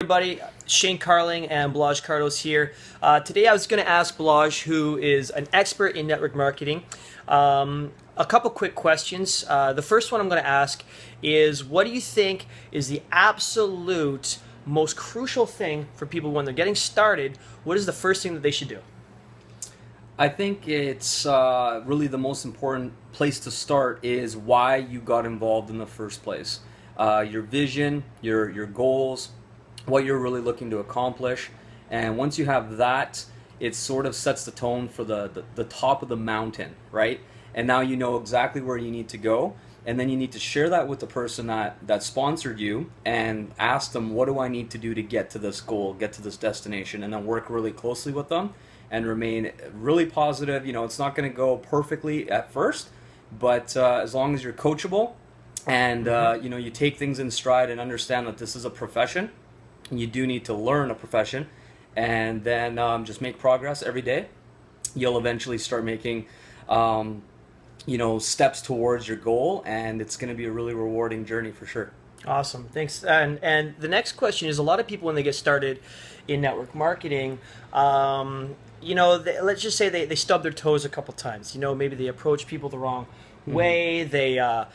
everybody, Shane Carling and Balazs Kardos here. Today I was going to ask Balazs, who is an expert in network marketing, a couple quick questions. The first one I'm going to ask is, what do you think is the absolute most crucial thing for people when they're getting started? What is the first thing that they should do? I think it's really the most important place to start is why you got involved in the first place. Your vision, your goals, what you're really looking to accomplish. And once you have that, it sort of sets the tone for the top of the mountain, right? And now you know exactly where you need to go. And then you need to share that with the person that sponsored you and ask them, what do I need to do to get to this goal, get to this destination, and then work really closely with them and remain really positive. You know, it's not going to go perfectly at first, but as long as you're coachable and you know, you take things in stride and understand that this is a profession, you do need to learn a profession, and then just make progress every day. You'll eventually start making you know, steps towards your goal, and it's going to be a really rewarding journey for sure. Awesome, thanks. And the next question is, a lot of people when they get started in network marketing, you know, let's just say they stub their toes a couple times. You know, maybe they approach people the wrong way. They what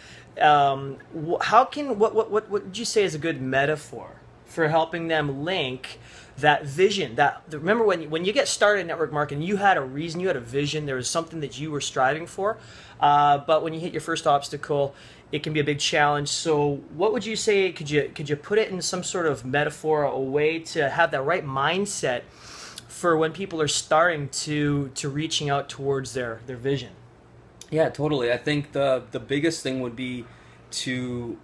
would you say is a good metaphor for helping them link that vision? Remember, when you get started in network marketing, you had a reason, you had a vision, there was something that you were striving for, but when you hit your first obstacle, it can be a big challenge. So what would you say, could you put it in some sort of metaphor, a way to have that right mindset for when people are starting to reaching out towards their vision? Yeah, totally. I think the biggest thing would be to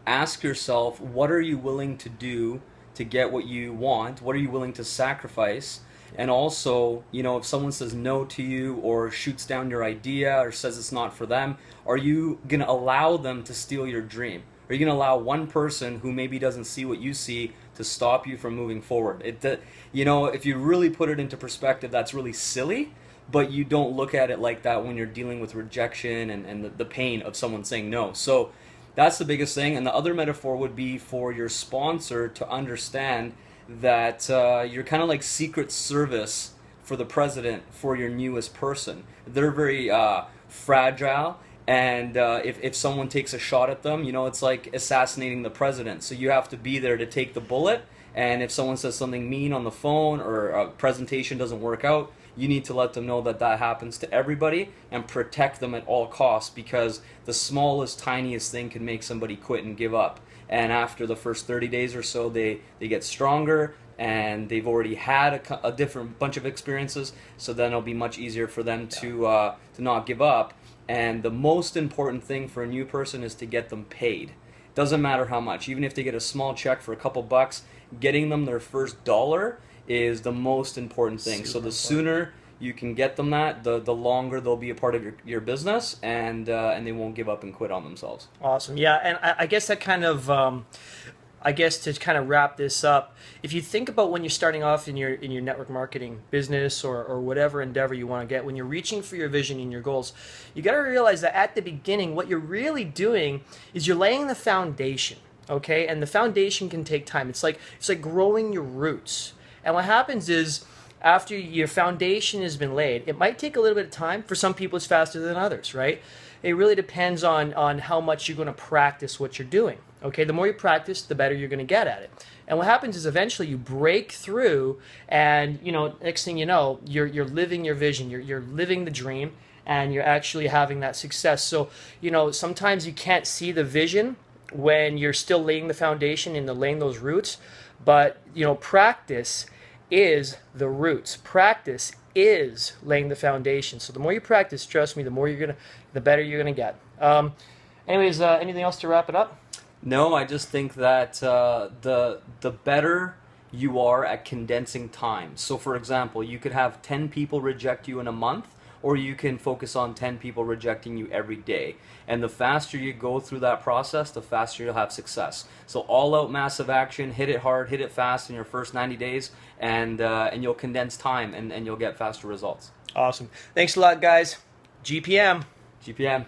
ask yourself, what are you willing to do to get what you want? What are you willing to sacrifice? And also, you know, if someone says no to you or shoots down your idea or says it's not for them, are you going to allow them to steal your dream? Are you going to allow one person who maybe doesn't see what you see to stop you from moving forward? You know, if you really put it into perspective, that's really silly, but you don't look at it like that when you're dealing with rejection and the pain of someone saying no. So that's the biggest thing. And the other metaphor would be for your sponsor to understand that you're kind of like Secret Service for the president for your newest person. They're very fragile, and if someone takes a shot at them, you know, it's like assassinating the president. So you have to be there to take the bullet, and if someone says something mean on the phone or a presentation doesn't work out, you need to let them know that that happens to everybody and protect them at all costs, because the smallest, tiniest thing can make somebody quit and give up. And after the first 30 days or so, they get stronger, and they've already had a different bunch of experiences, so then it'll be much easier for them to not give up. And the most important thing for a new person is to get them paid. Doesn't matter how much. Even if they get a small check for a couple bucks, getting them their first dollar is the most important thing. So the sooner you can get them that, the longer they'll be a part of your business, and they won't give up and quit on themselves. Awesome. Yeah, and I guess that kind of, I guess to kind of wrap this up, if you think about when you're starting off in your network marketing business or whatever endeavor you want to get, when you're reaching for your vision and your goals, you got to realize that at the beginning, what you're really doing is you're laying the foundation. Okay, and the foundation can take time. It's like growing your roots. And what happens is, after your foundation has been laid, it might take a little bit of time. For some people, it's faster than others, right? It really depends on how much you're going to practice what you're doing. Okay, the more you practice, the better you're going to get at it. And what happens is, eventually you break through, and you know, next thing you know, you're living your vision, you're living the dream, and you're actually having that success. So, you know, sometimes you can't see the vision when you're still laying the foundation and laying those roots. But, you know, practice is the roots. Practice is laying the foundation. So the more you practice, trust me, the better you're gonna get. Anyways, anything else to wrap it up? No, I just think that the better you are at condensing time. So for example, you could have 10 people reject you in a month, or you can focus on 10 people rejecting you every day. And the faster you go through that process, the faster you'll have success. So all out massive action, hit it hard, hit it fast in your first 90 days, and you'll condense time, and you'll get faster results. Awesome. Thanks a lot, guys. GPM. GPM.